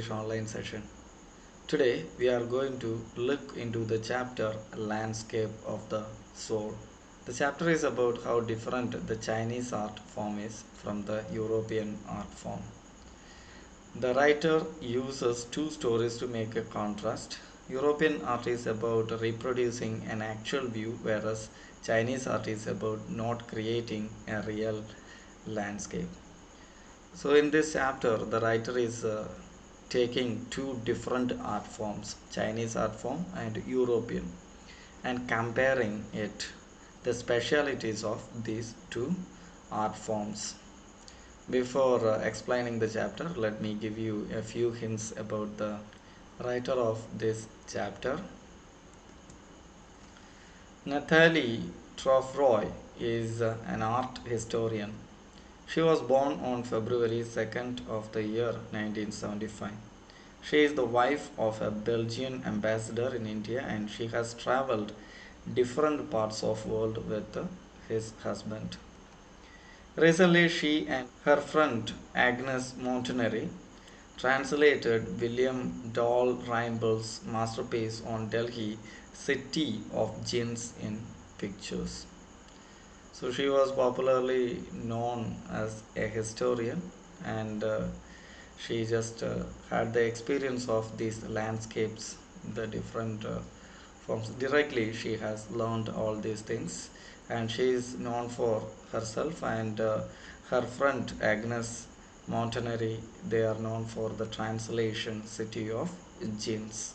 English online session. Today we are going to look into the chapter Landscape of the Soul. The chapter is about how different the Chinese art form is from the European art form. The writer uses two stories to make a contrast. European art is about reproducing an actual view, whereas Chinese art is about not creating a real landscape. So, in this chapter, the writer is taking two different art forms, Chinese art form and European, and comparing it, the specialities of these two art forms. Before explaining the chapter, let me give you a few hints about the writer of this chapter. Nathalie Trouveroy is an art historian. She was born on February 2nd of the year 1975. She is the wife of a Belgian ambassador in India and she has traveled different parts of world with his husband. Recently, she and her friend Agnes Montanari translated William Dalrymple's masterpiece on Delhi city of jinns in pictures. So she was popularly known as a historian and she just had the experience of these landscapes, the different forms. Directly, she has learned all these things and she is known for herself and her friend Agnes Montanari, they are known for the translation City of Jinns.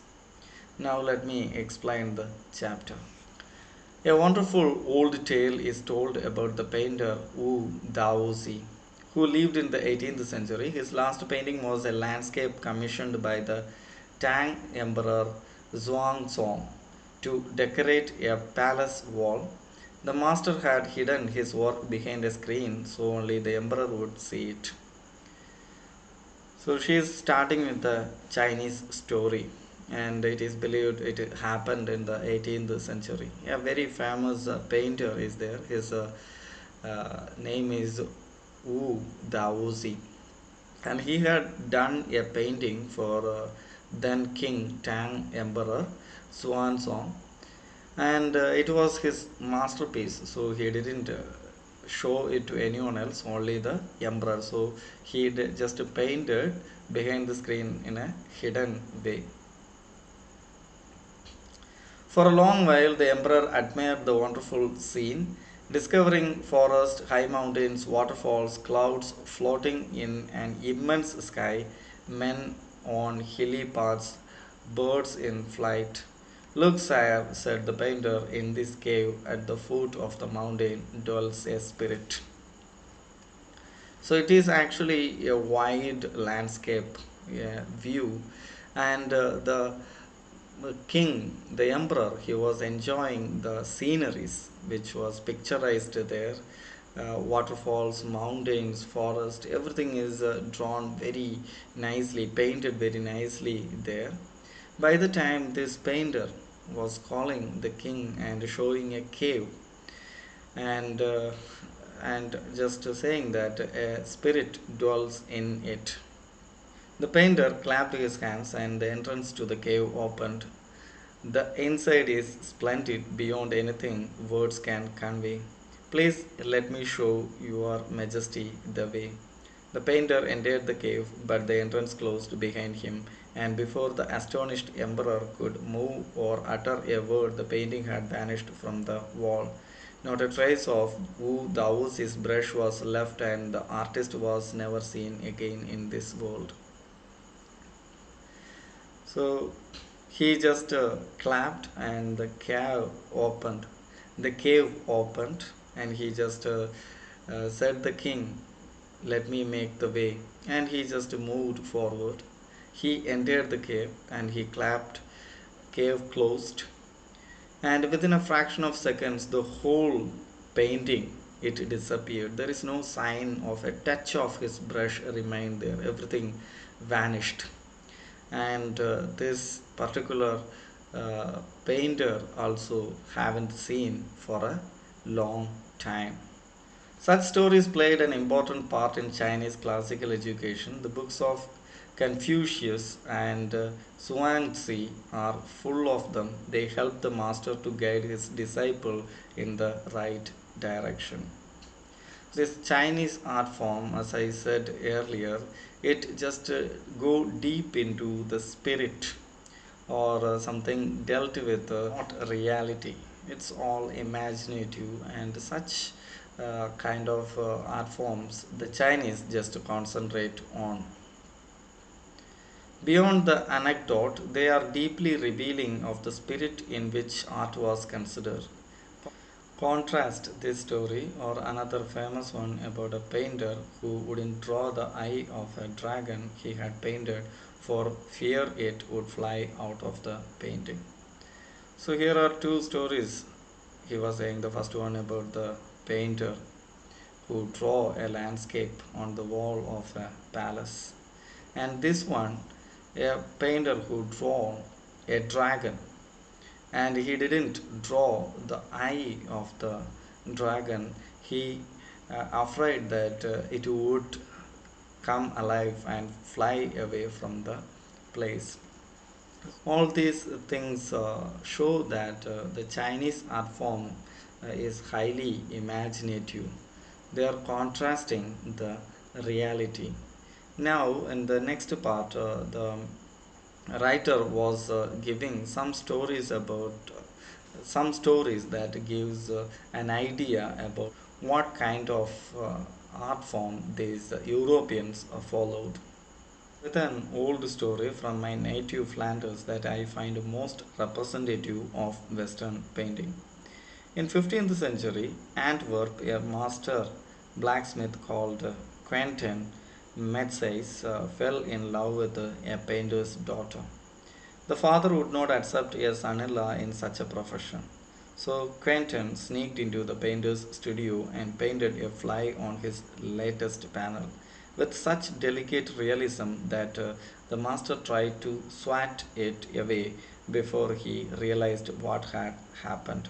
Now let me explain the chapter. A wonderful old tale is told about the painter Wu Daozi, who lived in the 18th century. His last painting was a landscape commissioned by the Tang Emperor Xuanzong to decorate a palace wall. The master had hidden his work behind a screen so only the emperor would see it. So she is starting with the Chinese story, and it is believed it happened in the 18th century. A very famous painter is there. His name is Wu Daozi, and he had done a painting for then King Tang Emperor Xuanzong, and it was his masterpiece. So he didn't show it to anyone else, only the emperor. So he just painted behind the screen in a hidden way. For a long while, the emperor admired the wonderful scene, discovering forest, high mountains, waterfalls, clouds floating in an immense sky, men on hilly paths, birds in flight. Look, sire, said the painter, in this cave at the foot of the mountain dwells a spirit. So it is actually a wide landscape, view, and the king, the emperor, he was enjoying the sceneries which was picturized there. Waterfalls, mountains, forest, everything is drawn very nicely, painted very nicely there. By the time this painter was calling the king and showing a cave and just saying that a spirit dwells in it. The painter clapped his hands and the entrance to the cave opened. The inside is splendid beyond anything words can convey. Please let me show your majesty the way. The painter entered the cave, but the entrance closed behind him, and before the astonished emperor could move or utter a word, the painting had vanished from the wall. Not a trace of Wu Dao's brush was left, and the artist was never seen again in this world. So he just clapped, and the cave opened. The cave opened, and he just said, "The king, let me make the way." And he just moved forward. He entered the cave, and he clapped. Cave closed, and within a fraction of seconds, the whole painting it disappeared. There is no sign of a touch of his brush remained there. Everything vanished and this particular painter also haven't seen for a long time. Such stories played an important part in Chinese classical education. The books of Confucius and Zhuangzi are full of them. They help the master to guide his disciple in the right direction. This Chinese art form, as I said earlier, it just go deep into the spirit or something dealt with not reality. It's all imaginative and such kind of art forms the Chinese just concentrate on. Beyond the anecdote, they are deeply revealing of the spirit in which art was considered. Contrast this story or another famous one about a painter who wouldn't draw the eye of a dragon he had painted for fear it would fly out of the painting. So here are two stories. He was saying the first one about the painter who draw a landscape on the wall of a palace, and this one a painter who draw a dragon, and he didn't draw the eye of the dragon. He afraid that it would come alive and fly away from the place. All these things show that the Chinese art form is highly imaginative. They are contrasting the reality. Now, in the next part, the writer was giving some stories that gives an idea about what kind of art form these Europeans followed. With an old story from my native Flanders that I find most representative of Western painting. In 15th century, Antwerp, a master blacksmith called Quentin Metsays fell in love with a painter's daughter. The father would not accept a son-in-law in such a profession. So Quentin sneaked into the painter's studio and painted a fly on his latest panel with such delicate realism that the master tried to swat it away before he realized what had happened.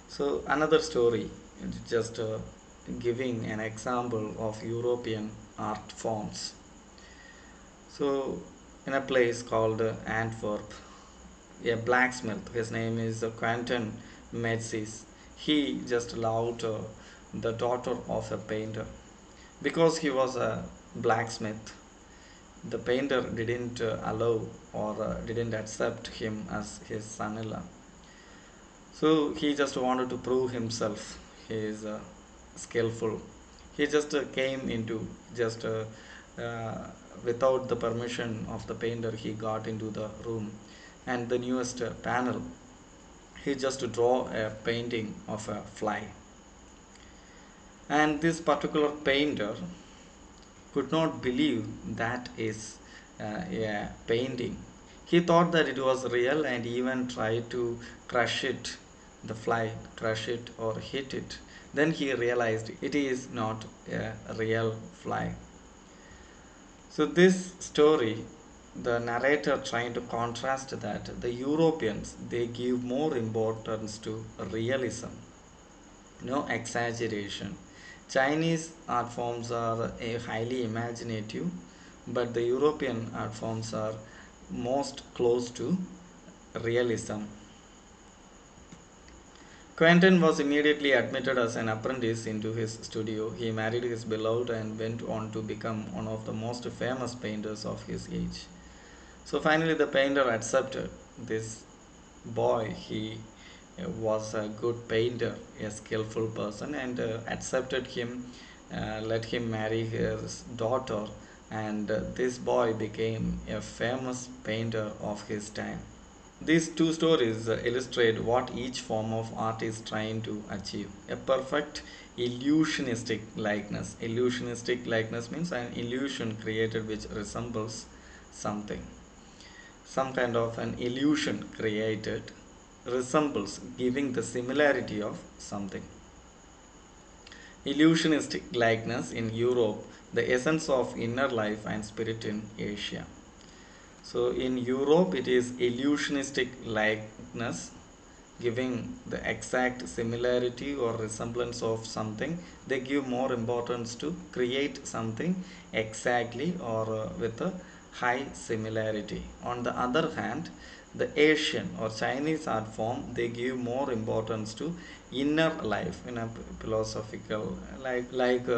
So another story, just giving an example of European art forms. So in a place called Antwerp, a blacksmith, his name is Quentin Metzis. He just loved the daughter of a painter. Because he was a blacksmith, the painter didn't allow or didn't accept him as his son-in-law. So he just wanted to prove himself. He is skillful. He just came into just uh, without the permission of the painter. He got into the room, and the newest panel. He just draw a painting of a fly, and this particular painter could not believe that is a painting. He thought that it was real and even tried to crush it, the fly, crush it or hit it. Then he realized it is not a real fly. So, this story, the narrator trying to contrast that the Europeans they give more importance to realism, no exaggeration. Chinese art forms are highly imaginative, but the European art forms are most close to realism. Quentin was immediately admitted as an apprentice into his studio. He married his beloved and went on to become one of the most famous painters of his age. So finally, the painter accepted this boy. He was a good painter, a skillful person, and accepted him, let him marry his daughter, and this boy became a famous painter of his time. These two stories illustrate what each form of art is trying to achieve. A perfect illusionistic likeness. Illusionistic likeness means an illusion created which resembles something. Some kind of an illusion created resembles, giving the similarity of something. Illusionistic likeness in Europe, the essence of inner life and spirit in Asia. So in Europe, it is illusionistic likeness, giving the exact similarity or resemblance of something. They give more importance to create something exactly or with a high similarity. On the other hand, the Asian or Chinese art form, they give more importance to inner life in a philosophical,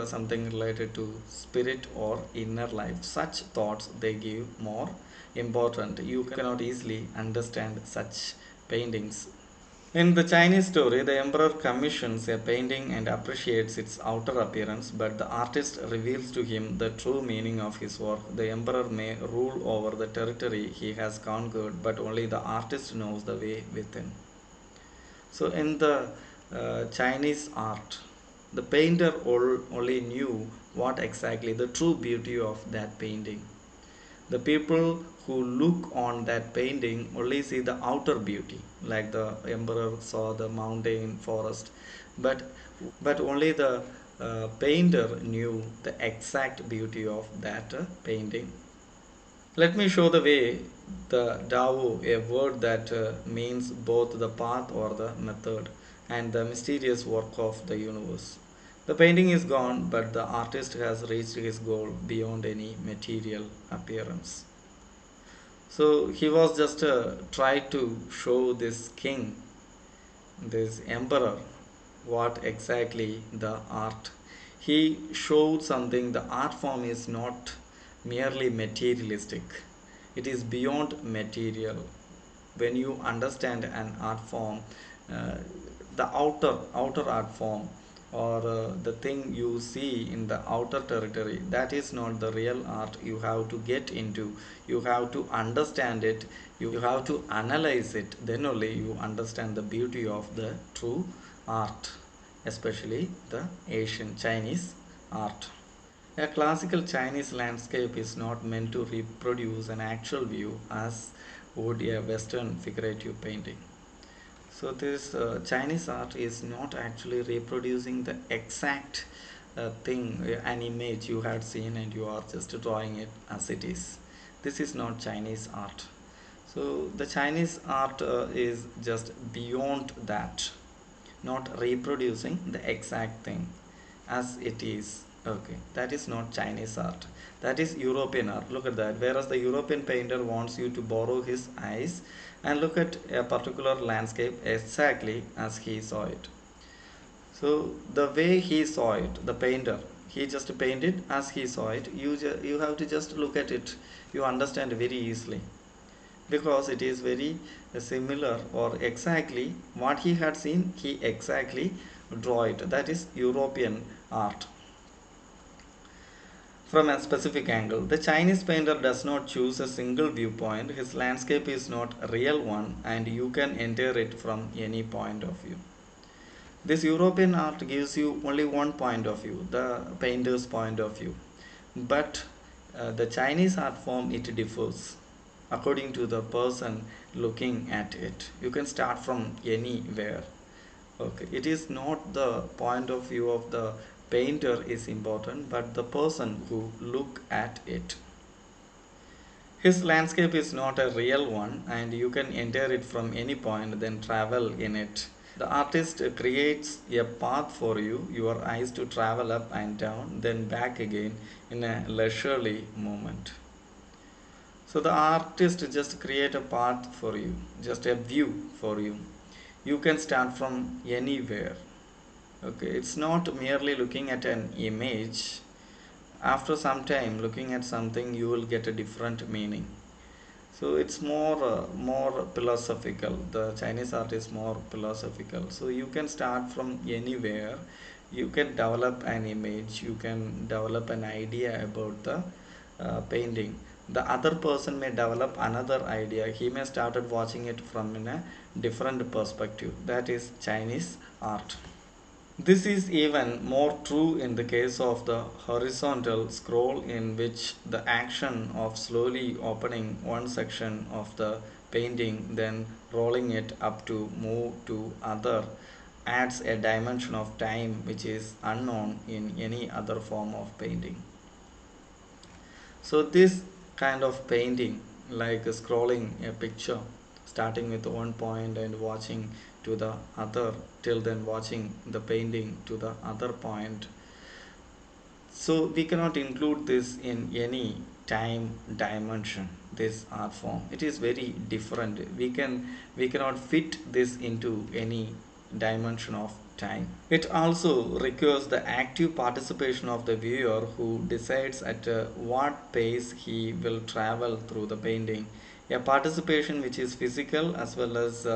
something related to spirit or inner life. Such thoughts they give more important. You cannot easily understand such paintings. In the Chinese story, the emperor commissions a painting and appreciates its outer appearance, but the artist reveals to him the true meaning of his work. The emperor may rule over the territory he has conquered, but only the artist knows the way within. So, in the Chinese art, the painter only knew what exactly the true beauty of that painting. The people who look on that painting only see the outer beauty, like the emperor saw the mountain forest, but only the painter knew the exact beauty of that painting. Let me show the way the Dao, a word that means both the path or the method and the mysterious work of the universe. The painting is gone, but the artist has reached his goal beyond any material appearance. So he was just try to show this king, this emperor, what exactly the art. He showed something. The art form is not merely materialistic. It is beyond material. When you understand an art form, uh, the outer art form or the thing you see in the outer territory, that is not the real art. You have to get into, you have to understand it, you have to analyze it, then only you understand the beauty of the true art, especially the Asian Chinese art. A classical Chinese landscape is not meant to reproduce an actual view as would a Western figurative painting. So this Chinese art is not actually reproducing the exact thing, an image you had seen and you are just drawing it as it is. This is not Chinese art. So the Chinese art is just beyond that, not reproducing the exact thing as it is. Okay, that is not Chinese art. That is European art. Look at that. Whereas the European painter wants you to borrow his eyes and look at a particular landscape exactly as he saw it. So the way he saw it, the painter, he just painted as he saw it. You have to just look at it. You understand very easily because it is very similar or exactly what he had seen. He exactly draw it. That is European art from a specific angle. The Chinese painter does not choose a single viewpoint. His landscape is not a real one and you can enter it from any point of view. This European art gives you only one point of view, the painter's point of view. But the Chinese art form, it differs according to the person looking at it. You can start from anywhere. Okay, it is not the point of view of the painter is important, but the person who look at it. His landscape is not a real one and you can enter it from any point, then travel in it. The artist creates a path for you, your eyes to travel up and down, then back again in a leisurely moment. So the artist just create a path for you, just a view for you. You can start from anywhere. Okay, it's not merely looking at an image. After some time looking at something, you will get a different meaning. So it's more philosophical. The Chinese art is more philosophical. So you can start from anywhere. You can develop an image. You can develop an idea about the painting. The other person may develop another idea. He may started watching it from in a different perspective. That is Chinese art. This is even more true in the case of the horizontal scroll, in which the action of slowly opening one section of the painting then rolling it up to move to other adds a dimension of time which is unknown in any other form of painting. So this kind of painting, like scrolling a picture, starting with one point and watching to the other, till then watching the painting to the other point. So we cannot include this in any time dimension, this art form. It is very different. We cannot fit this into any dimension of time. It also requires the active participation of the viewer, who decides at what pace he will travel through the painting. A participation which is physical as well as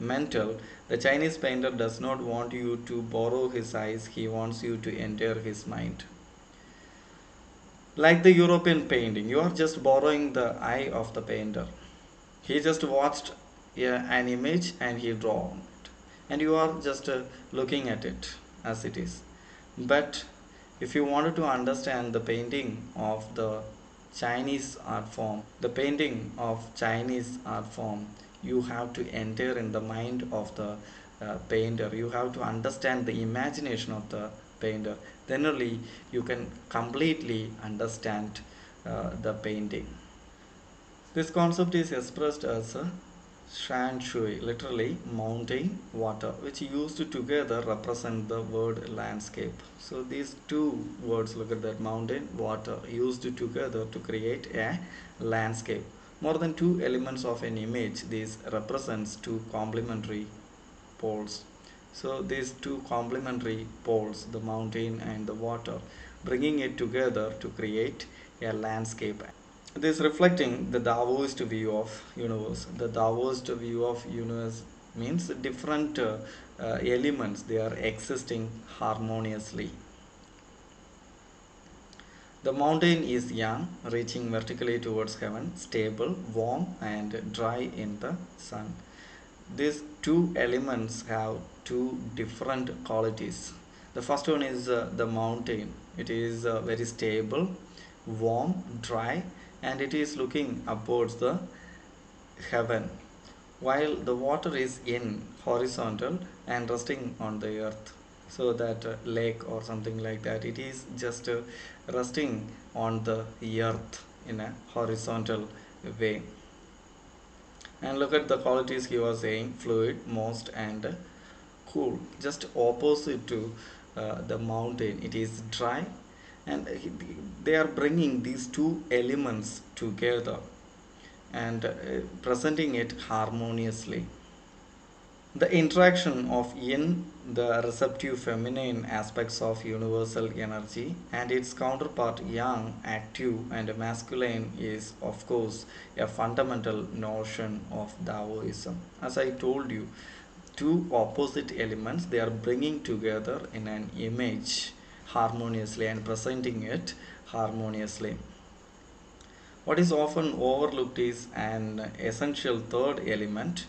mental. The Chinese painter does not want you to borrow his eyes, he wants you to enter his mind. Like the European painting, you are just borrowing the eye of the painter. He just watched an image and he draw it, and you are just looking at it as it is. But if you wanted to understand the painting of the Chinese art form, you have to enter in the mind of the painter. You have to understand the imagination of the painter. Then only you can completely understand the painting. This concept is expressed as a shan shui, literally mountain water, which used together represent the word landscape. So these two words, look at that, mountain, water, used together to create a landscape. More than two elements of an image, this represents two complementary poles. So these two complementary poles, the mountain and the water, bringing it together to create a landscape. This reflecting the Taoist view of universe. The Taoist view of universe means different elements, they are existing harmoniously. The mountain is young, reaching vertically towards heaven, stable, warm, and dry in the sun. These two elements have two different qualities. The first one is the mountain. It is very stable, warm, dry, and it is looking upwards the heaven, while the water is in horizontal and resting on the earth. So that lake or something like that, it is just resting on the earth in a horizontal way. And look at the qualities he was saying: fluid, moist, and cool. Just opposite to the mountain, it is dry, and they are bringing these two elements together and presenting it harmoniously. The interaction of yin, the receptive feminine aspects of universal energy, and its counterpart yang, active and masculine, is of course a fundamental notion of Taoism. As I told you, two opposite elements, they are bringing together in an image harmoniously and presenting it harmoniously. What is often overlooked is an essential third element,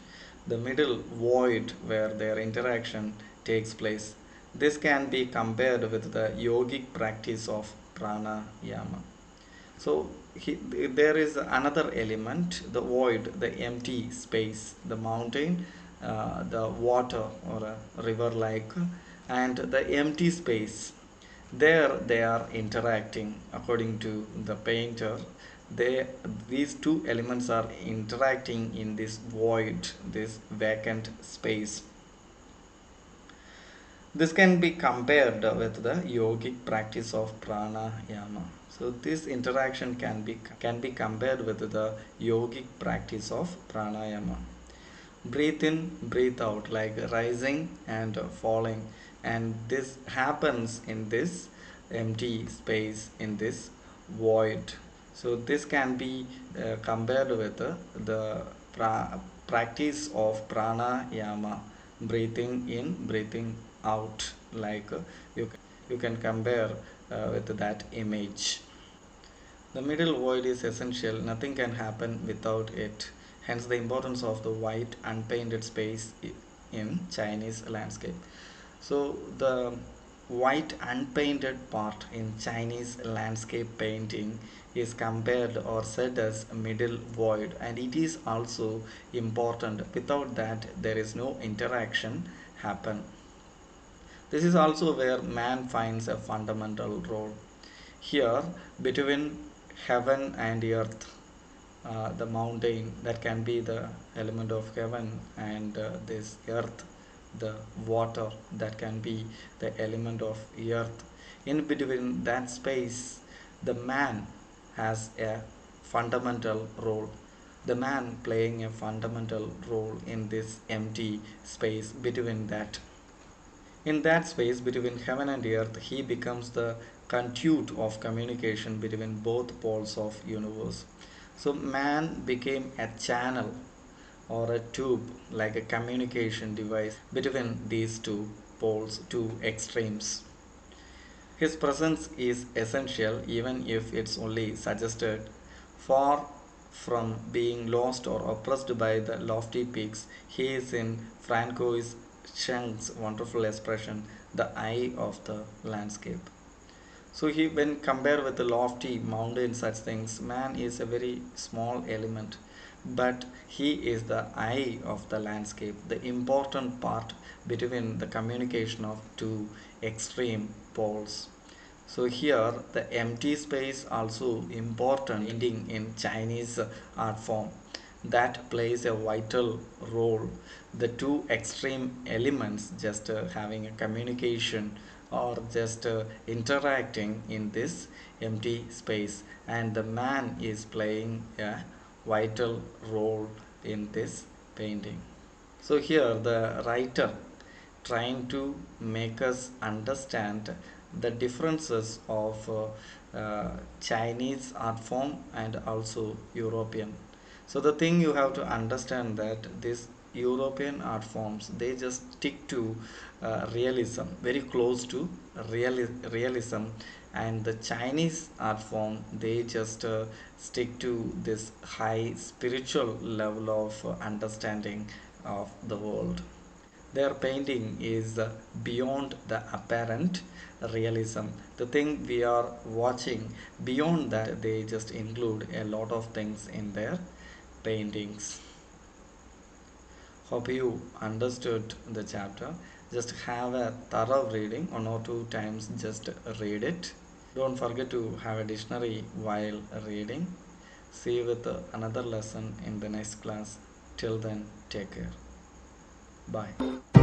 the middle void where their interaction takes place. This can be compared with the yogic practice of pranayama. So there is another element, the void, the empty space, the mountain, the water or a river like, and the empty space. There they are interacting according to the painter. They, these two elements are interacting in this void, this vacant space. This can be compared with the yogic practice of pranayama. So this interaction can be compared with the yogic practice of pranayama. Breathe in, breathe out, like rising and falling, and this happens in this empty space, in this void. So this can be compared with the practice of pranayama, breathing in, breathing out, like you can compare with that image. The middle void is essential, nothing can happen without it. Hence the importance of the white unpainted space in Chinese landscape. So the white unpainted part in Chinese landscape painting is compared or said as middle void, and it is also important. Without that, there is no interaction happen. This is also where man finds a fundamental role. Here, between heaven and earth, the mountain that can be the element of heaven, and this earth, the water that can be the element of earth. In between that space, the man has a fundamental role. The man playing a fundamental role in this empty space between that. In that space between heaven and earth, he becomes the conduit of communication between both poles of universe. So man became a channel or a tube, like a communication device between these two poles, two extremes. His presence is essential even if it's only suggested. Far from being lost or oppressed by the lofty peaks, he is, in Francois Cheng's wonderful expression, the eye of the landscape. So he, when compared with the lofty mountain such things, man is a very small element, but he is the eye of the landscape, the important part between the communication of two extreme poles. So here the empty space also important painting in Chinese art form that plays a vital role. The two extreme elements just having a communication or just interacting in this empty space, and the man is playing a vital role in this painting. So here the writer trying to make us understand the differences of Chinese art form and also European. So the thing you have to understand that this European art forms, they just stick to realism, very close to realism, and the Chinese art form, they just stick to this high spiritual level of understanding of the world. Their painting is beyond the apparent realism. The thing we are watching, beyond that, they just include a lot of things in their paintings. Hope you understood the chapter. Just have a thorough reading, 1 or 2 times just read it. Don't forget to have a dictionary while reading. See you with another lesson in the next class. Till then, take care. Bye.